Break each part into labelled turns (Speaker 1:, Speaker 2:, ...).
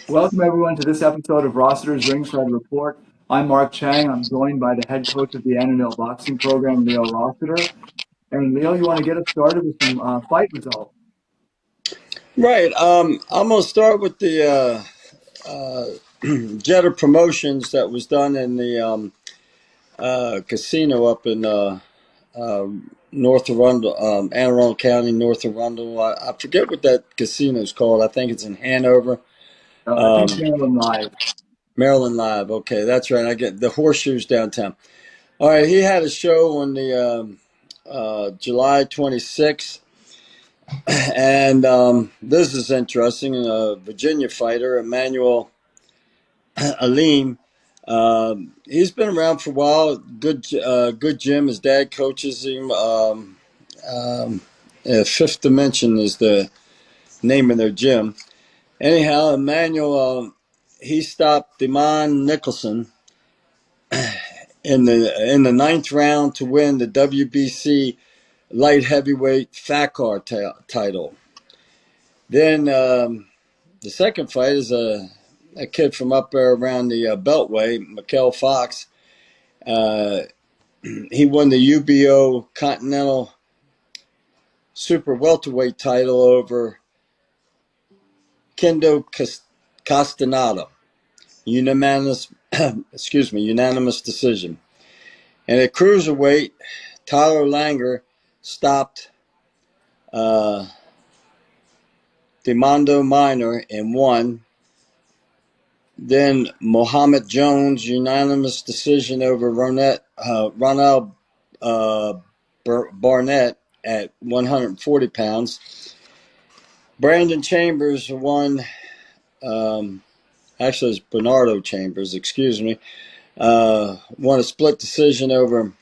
Speaker 1: Welcome, everyone, to this episode of Rossiter's Ringside Report. I'm Mark Chang. I'm joined by the head coach of the Annandale Boxing Program, Leo Rossiter. And Leo, you want to get us started with some fight results?
Speaker 2: Right. I'm gonna start with the Jetta promotions that was done in the casino up in uh, North Arundel, Anne Arundel County, North Arundel. I forget what that casino is called. I think it's in Hanover,
Speaker 1: I think Maryland Live.
Speaker 2: Maryland Live. Okay, that's right. I get the horseshoes downtown. All right. He had a show on the July 26th. And this is interesting. A Virginia fighter, Emmanuel Alim. He's been around for a while. Good gym. His dad coaches him. Um, Fifth Dimension is the name of their gym. Anyhow, Emmanuel, he stopped Demond Nicholson in the ninth round to win the WBC light heavyweight FACAR title. Then the second fight is a kid from up there around the Beltway, Mikael Fox. Uh, he won the UBO Continental Super Welterweight title over Kendo Castaneda. Unanimous, unanimous decision. And at cruiserweight, Tyler Langer stopped Demondo Minor and won. Then Mohammed Jones, unanimous decision over Ronald uh, Barnett at 140 pounds. Brandon Chambers won, actually it's Bernardo Chambers, excuse me, won a split decision over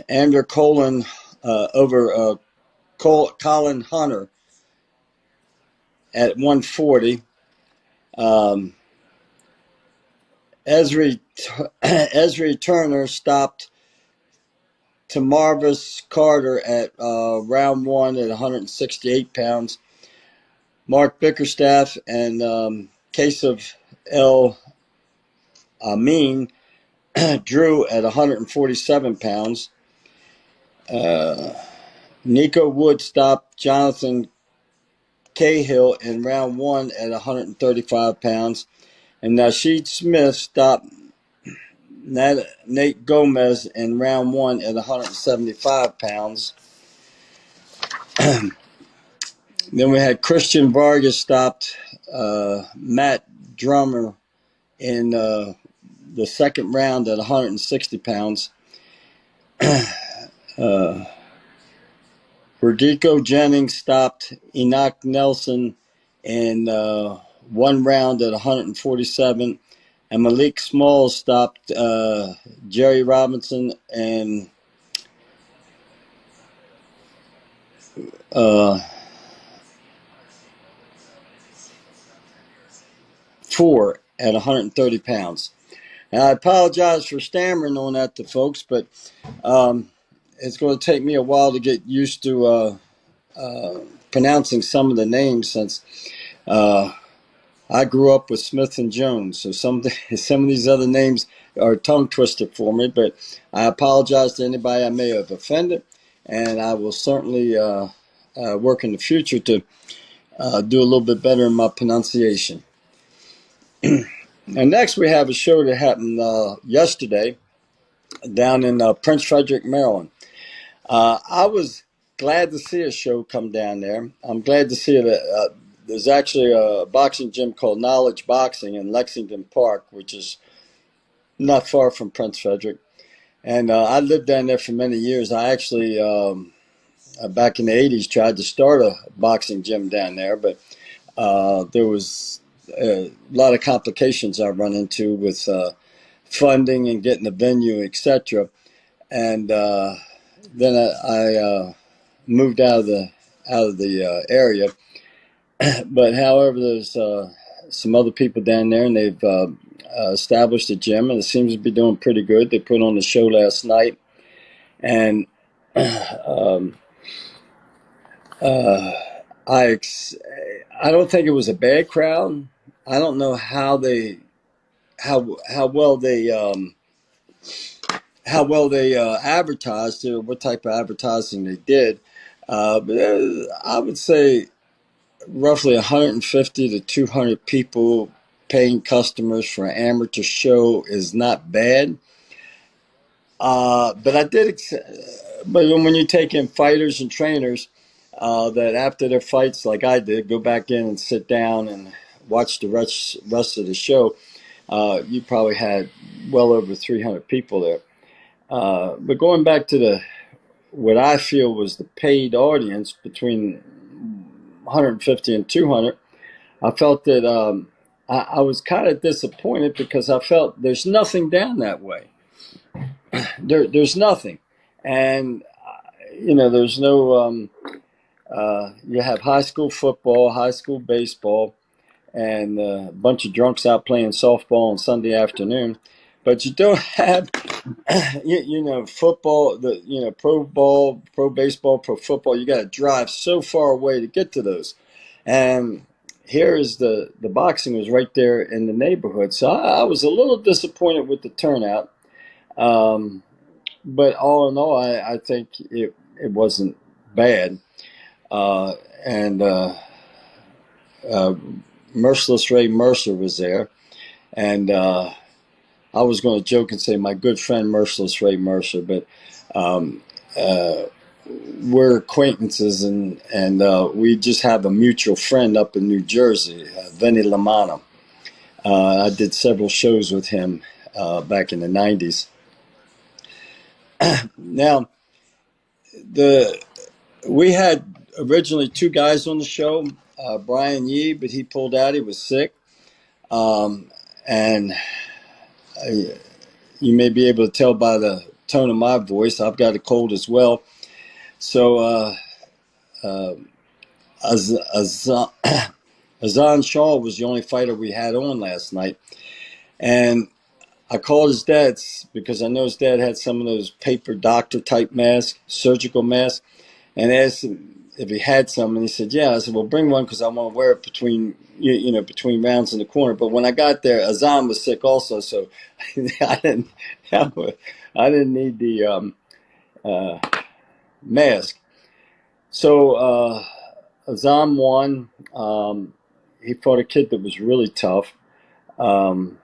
Speaker 2: Andrew Colin, over Colin Hunter at 140. Um, Esri Turner stopped to Marvis Carter at round one at 168 pounds. Mark Bickerstaff and Case of El Amin drew at 147 pounds. Nico Wood stopped Jonathan Cahill in round one at 135 pounds. And Nasheed Smith stopped Nate Gomez in round one at 175 pounds. Then we had Christian Vargas stopped Matt Drummer in the second round at 160 pounds. Rodrigo Jennings stopped Enoch Nelson in one round at 147. And Malik Smalls stopped Jerry Robinson and uh, four at 130 pounds. And I apologize for stammering on that to folks, but it's going to take me a while to get used to pronouncing some of the names since I grew up with Smith and Jones. So some of these other names are tongue twister for me, but I apologize to anybody I may have offended, and I will certainly work in the future to do a little bit better in my pronunciation. And next, we have a show that happened yesterday down in Prince Frederick, Maryland. I was glad to see a show come down there. I'm glad to see that there's actually a boxing gym called Knowledge Boxing in Lexington Park, which is not far from Prince Frederick. And I lived down there for many years. I actually, back in the 80s, tried to start a boxing gym down there, but there was a lot of complications I run into with funding and getting the venue, etc. And then I moved out of the area. But however, there's some other people down there, and they've established a gym, and it seems to be doing pretty good. They put on the show last night, and um, uh, I don't think it was a bad crowd. I don't know how well they advertised it or what type of advertising they did. But I would say roughly 150 to 200 people paying customers for an amateur show is not bad. But I did, but when you take in fighters and trainers that after their fights, like I did, go back in and sit down and watch the rest of the show, you probably had well over 300 people there. But going back to what I feel was the paid audience between 150 and 200, I felt that I was kind of disappointed because I felt there's nothing down that way. There's nothing, and there's no. You have high school football, high school baseball, and a bunch of drunks out playing softball on Sunday afternoon, but you don't have football, pro ball, pro baseball, pro football. You got to drive so far away to get to those, and here is the boxing was right there in the neighborhood. So I was a little disappointed with the turnout. But all in all, I think it wasn't bad. And Merciless Ray Mercer was there. And I was going to joke and say my good friend Merciless Ray Mercer, but um, uh, we're acquaintances, and we just have a mutual friend up in New Jersey, Vinny Lamanna. I did several shows with him back in the 90s. Now, we had originally two guys on the show, Brian Yee, but he pulled out. He was sick. And you may be able to tell by the tone of my voice, I've got a cold as well. So Azan Shaw was the only fighter we had on last night. And I called his dad because I know his dad had some of those paper doctor type masks, surgical masks, and asked him if he had some, and he said, "Yeah." I said, "Well, bring one because I want to wear it between rounds in the corner." But when I got there, Azam was sick also, so I didn't I didn't need the mask. So Azam won. He fought a kid that was really tough. Um,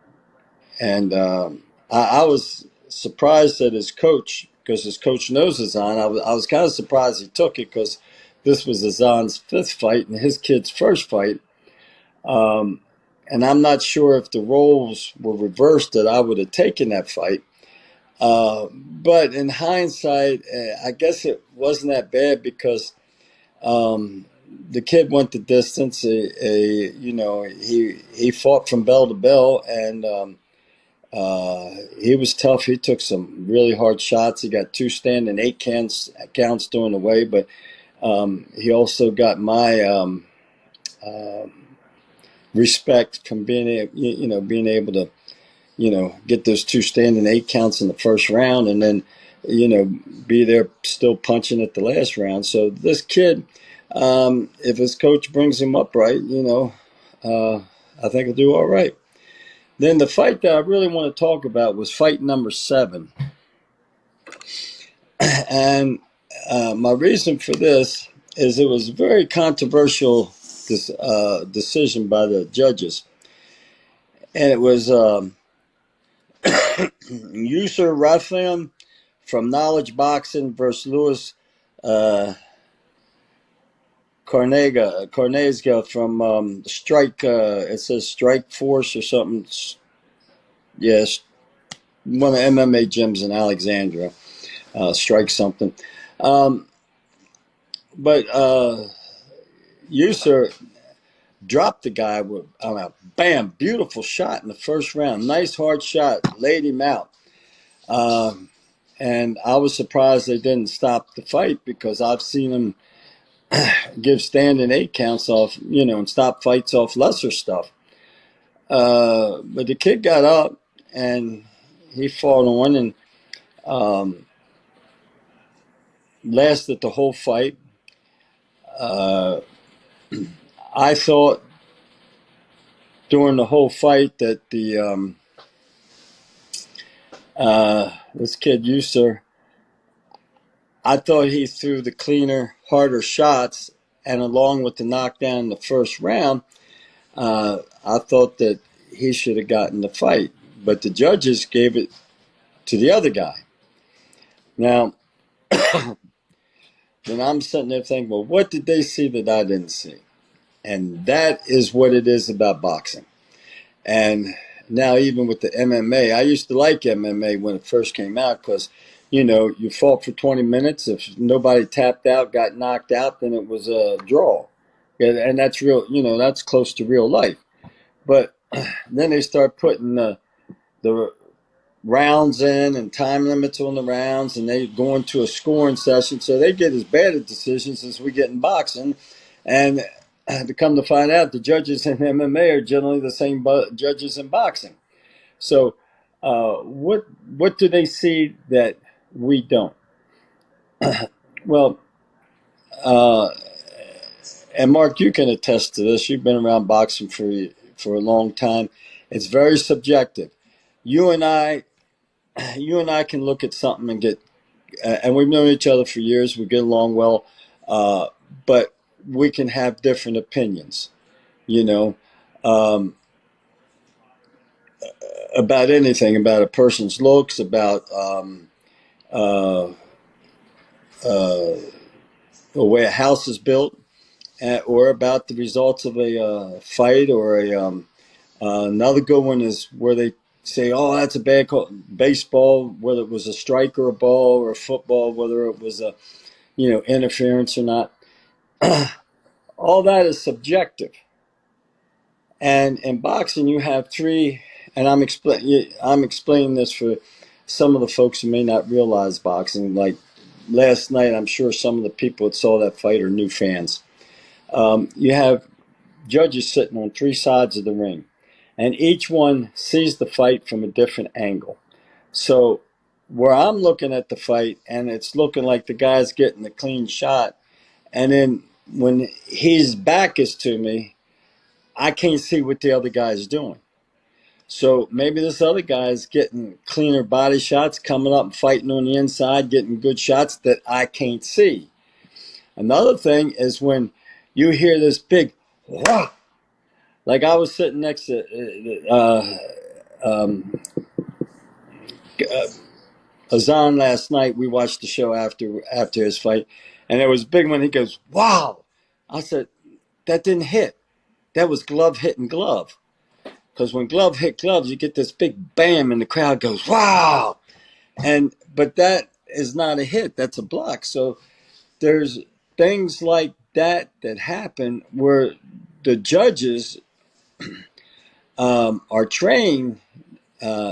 Speaker 2: And I was surprised that his coach, because his coach knows Azan, I was kind of surprised he took it because this was Azan's fifth fight and his kid's first fight. Um, and I'm not sure if the roles were reversed that I would have taken that fight. But in hindsight, I guess it wasn't that bad because the kid went the distance. He fought from bell to bell, and he was tough. He took some really hard shots. He got two standing eight counts during the way, but he also got my respect from being able to get those two standing eight counts in the first round, and then be there still punching at the last round. So this kid, if his coach brings him up right, I think he'll do all right. Then the fight that I really want to talk about was fight number 7. And my reason for this is it was a very controversial decision by the judges. And it was Usyk Ratham from Knowledge Boxing versus Louis Cornezga from Strike. It says Strike Force or something. Yes, one of the MMA gyms in Alexandria. Strike something. But Usyk dropped the guy with bam, beautiful shot in the first round. Nice hard shot, laid him out. And I was surprised they didn't stop the fight because I've seen him give standing 8 counts off, and stop fights off lesser stuff. But the kid got up and he fought on and lasted the whole fight. I thought during the whole fight that this kid Usyk, I thought he threw the cleaner, harder shots, and along with the knockdown in the first round, I thought that he should have gotten the fight. But the judges gave it to the other guy. Now, then I'm sitting there thinking, well, what did they see that I didn't see? And that is what it is about boxing. And now, even with the MMA, I used to like MMA when it first came out because, you fought for 20 minutes. If nobody tapped out, got knocked out, then it was a draw. And that's real, that's close to real life. But then they start putting the rounds in and time limits on the rounds, and they go into a scoring session. So they get as bad at decisions as we get in boxing. And to come to find out, the judges in MMA are generally the same judges in boxing. So, what do they see that we don't? Well, uh, and Mark, you can attest to this. You've been around boxing for a long time. It's very subjective. You and I, you and I can look at something and get, and we've known each other for years. We get along well, uh, but we can have different opinions. You know, um, about anything, about a person's looks, about uh, uh, the way a house is built, or about the results of a fight, or another good one is where they say, "Oh, that's a bad call." Baseball, whether it was a strike or a ball, or football, whether it was a interference or not. All that is subjective. And in boxing, you have three. And I'm explaining this for some of the folks who may not realize boxing. Like last night, I'm sure some of the people that saw that fight are new fans. You have judges sitting on three sides of the ring, and each one sees the fight from a different angle. So where I'm looking at the fight, and it's looking like the guy's getting a clean shot, and then when his back is to me, I can't see what the other guy's doing. So maybe this other guy is getting cleaner body shots, coming up and fighting on the inside, getting good shots that I can't see. Another thing is when you hear this big wah, like I was sitting next to Azan last night. We watched the show after his fight, and it was big when he goes, "Wow!" I said, "That didn't hit. That was glove hitting glove." Because when glove hit gloves, you get this big bam, and the crowd goes, "Wow!" But that is not a hit. That's a block. So there's things like that happen where the judges are trained,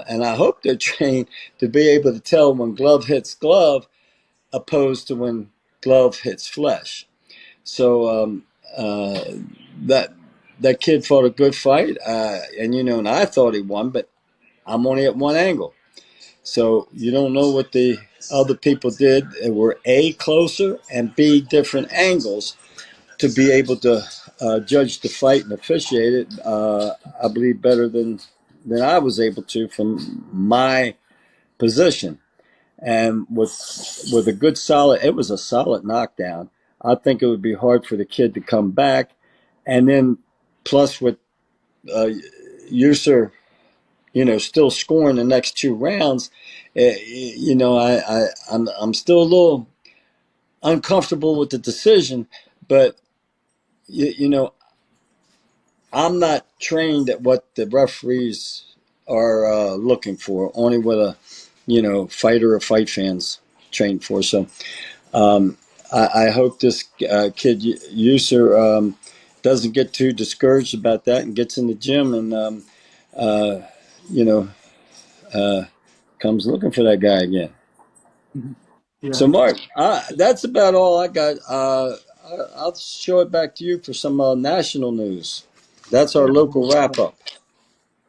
Speaker 2: and I hope they're trained to be able to tell when glove hits glove opposed to when glove hits flesh. So that that kid fought a good fight, and I thought he won, but I'm only at one angle. So you don't know what the other people did. It were A, closer, and B, different angles to be able to judge the fight and officiate it, I believe, better than I was able to from my position. And with a good solid, it was a solid knockdown. I think it would be hard for the kid to come back. And then plus with uh, Usyk, still scoring the next two rounds, I'm still a little uncomfortable with the decision, but you know, I'm not trained at what the referees are looking for. Only what a fighter or fight fans trained for. So I hope this kid user doesn't get too discouraged about that and gets in the gym and uh, you know uh, comes looking for that guy again.
Speaker 1: Yeah.
Speaker 2: So Mark, that's about all I got. I'll show it back to you for some national news. That's our
Speaker 1: Yeah.
Speaker 2: local wrap up.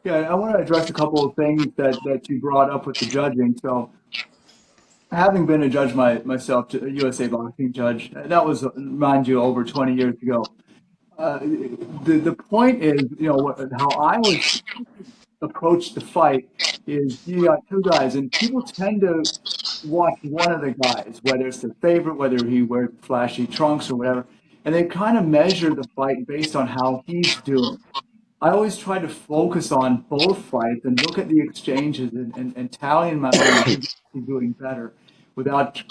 Speaker 1: Yeah, I want to address a couple of things that you brought up with the judging. So, having been a judge myself, a USA boxing judge, that was, mind you, over 20 years ago. The point is, how I always approach the fight is you got two guys, and people tend to watch one of the guys, whether it's their favorite, whether he wears flashy trunks or whatever, and they kind of measure the fight based on how he's doing. I always try to focus on both fights and look at the exchanges and tally in my mind who's actually doing better without,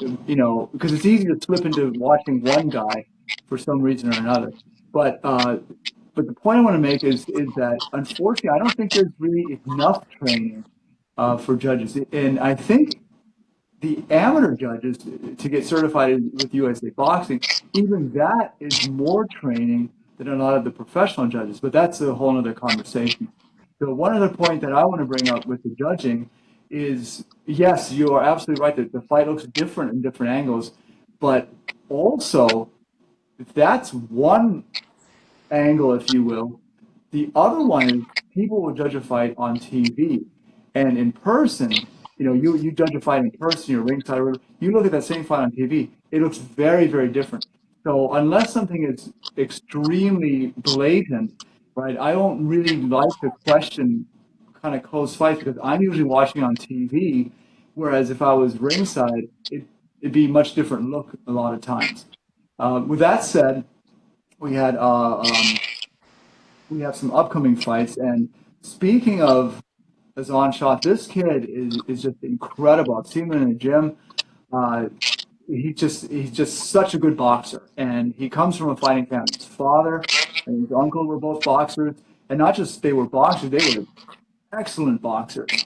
Speaker 1: because it's easy to slip into watching one guy for some reason or another. But but the point I want to make is that unfortunately, I don't think there's really enough training for judges, and I think the amateur judges to get certified with USA Boxing, even that is more training than a lot of the professional judges. But that's a whole other conversation. So one other point that I want to bring up with the judging is, yes, you are absolutely right that the fight looks different in different angles, but also that's one angle, if you will. The other one is people will judge a fight on TV and in person. You judge a fight in person, you're ringside, or whatever, you look at that same fight on TV, it looks very, very different. So unless something is extremely blatant, right, I don't really like to question kind of close fights because I'm usually watching on TV, whereas if I was ringside, it'd be a much different look a lot of times. With that said, we had we have some upcoming fights. And speaking of Azan Shah, this kid is just incredible. I've seen him in the gym. Uh, he's just such a good boxer, and he comes from a fighting family. His father and his uncle were both boxers, and not just they were boxers; they were excellent boxers.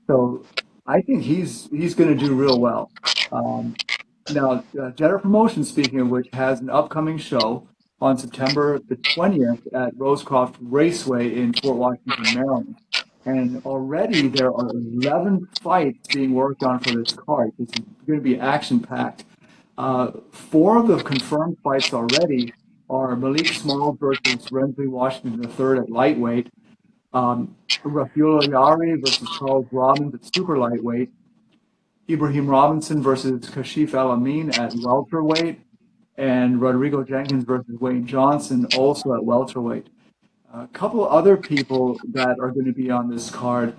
Speaker 1: So I think he's going to do real well. Um, Now, Jetter Promotions, speaking of which, has an upcoming show on September the 20th at Rosecroft Raceway in Fort Washington, Maryland. And already there are 11 fights being worked on for this card. This is going to be action-packed. Four of the confirmed fights already are Malik Small versus Rensley Washington III at lightweight, Rafael Yari versus Charles Robbins at super lightweight, Ibrahim Robinson versus Kashif El Amin at welterweight, and Rodrigo Jenkins versus Wayne Johnson also at welterweight. A couple other people that are going to be on this card.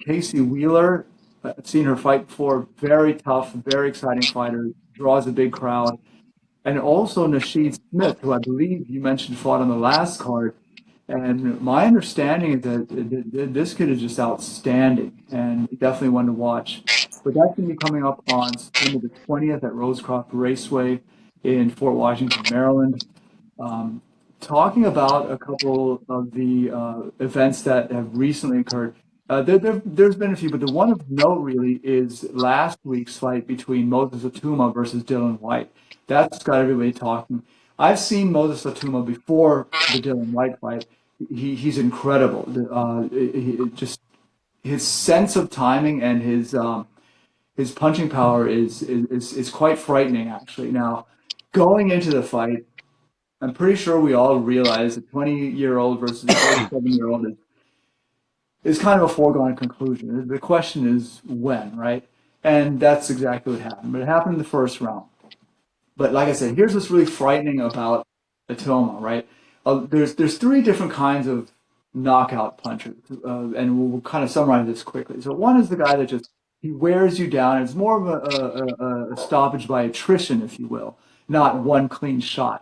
Speaker 1: Casey Wheeler, I've seen her fight before. Very tough, very exciting fighter. Draws a big crowd. And also Nasheed Smith, who I believe you mentioned fought on the last card. And my understanding is that this kid is just outstanding and definitely one to watch. But that's going to be coming up on September the 20th at Rosecroft Raceway in Fort Washington, Maryland. Um, Talking about a couple of the events that have recently occurred, there's been a few, but the one of note really is last week's fight between Moses Itauma versus Dillian White. That's got everybody talking. I've seen Moses Itauma before the Dillian White fight. He's incredible. Just his sense of timing and his punching power is quite frightening, actually. Now, going into the fight, I'm pretty sure we all realize a 20-year-old versus a 37-year-old is kind of a foregone conclusion. The question is when, right? And that's exactly what happened. But it happened in the first round. But like I said, here's what's really frightening about Atoma, right? There's three different kinds of knockout punchers, and we'll kind of summarize this quickly. So one is the guy that just he wears you down. It's more of a stoppage by attrition, if you will, not one clean shot.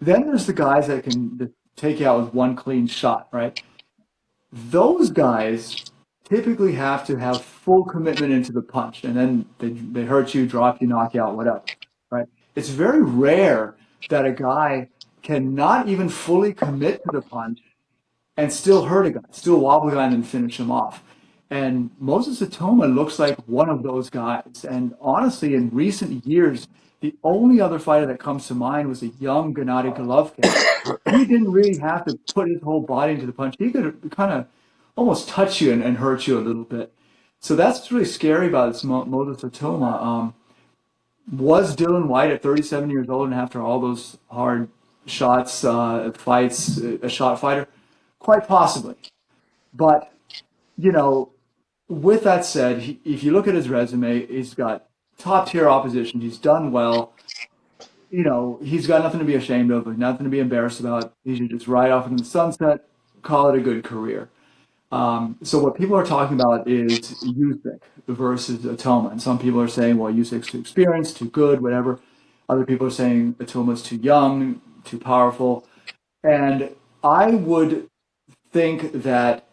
Speaker 1: Then there's the guys that can just take you out with one clean shot, right? Those guys typically have to have full commitment into the punch, and then they hurt you, drop you, knock you out, whatever, right? It's very rare that a guy can not even fully commit to the punch and still hurt a guy, still wobble a guy and then finish him off. And Moses Atoma looks like one of those guys. And honestly, in recent years, the only other fighter that comes to mind was a young Gennady Golovkin. He didn't really have to put his whole body into the punch. He could kind of almost touch you and hurt you a little bit. So that's what's really scary about this Moses Atoma. Was Dillian White at 37 years old and after all those hard shots, fights, a shot fighter? Quite possibly. But, you know, with that said, if you look at his resume, he's got top tier opposition. He's done well. he's got nothing to be ashamed of, nothing to be embarrassed about. He should just ride off into the sunset, call it a good career. So what people are talking about is Usyk versus Itauma, and some people are saying, well, Usyk's too experienced, too good, whatever. Other people are saying Itauma's too young, too powerful, and I would think that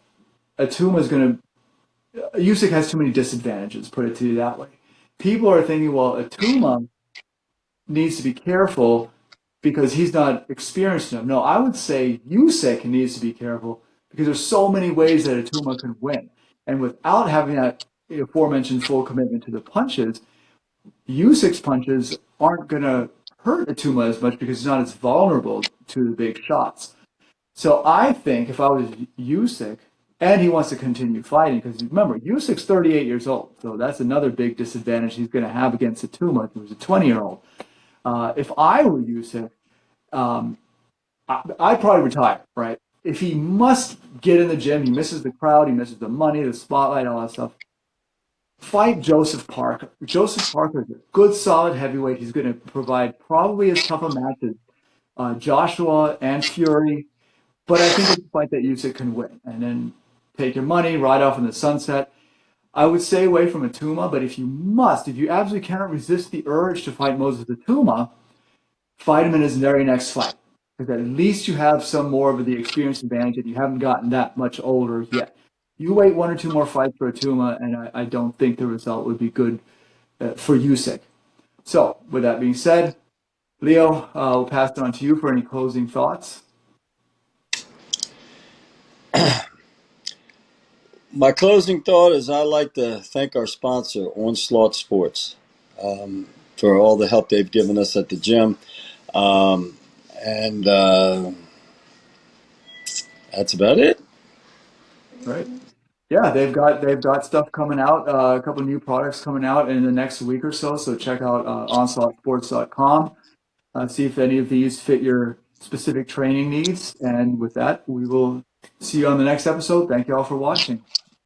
Speaker 1: Ituma's going to. Usyk has too many disadvantages. Put it to you that way. People are thinking, well, Itauma needs to be careful because he's not experienced enough. No, I would say Usyk needs to be careful because there's so many ways that Itauma can win, and without having that aforementioned full commitment to the punches, Usyk's punches aren't going to hurt Itauma as much because he's not as vulnerable to the big shots. So I think if I was Usyk, and he wants to continue fighting, because remember, Usyk's 38 years old, so that's another big disadvantage he's going to have against Itauma, who's a 20-year-old. If I were Usyk, um, I'd probably retire, right? If he must get in the gym, he misses the crowd, he misses the money, the spotlight, all that stuff. Fight Joseph Parker. Joseph Parker is a good, solid heavyweight. He's going to provide probably as tough a match as Joshua and Fury, but I think it's a fight that Usyk can win. And then take your money, ride off in the sunset. I would stay away from Itauma, but if you must, if you absolutely cannot resist the urge to fight Moses Itauma, fight him in his very next fight. Because at least you have some more of the experience advantage and you haven't gotten that much older yet. You wait one or two more fights for Itauma, and I don't think the result would be good for Usyk. So, with that being said, Leo, we'll pass it on to you for any closing thoughts.
Speaker 2: My closing thought is I'd like to thank our sponsor, Onslaught Sports, for all the help they've given us at the gym. And that's about it.
Speaker 1: Right? Yeah, they've got stuff coming out, a couple of new products coming out in the next week or so. So check out onslaughtsports.com. See if any of these fit your specific training needs. And with that, we will see you on the next episode. Thank you all for watching.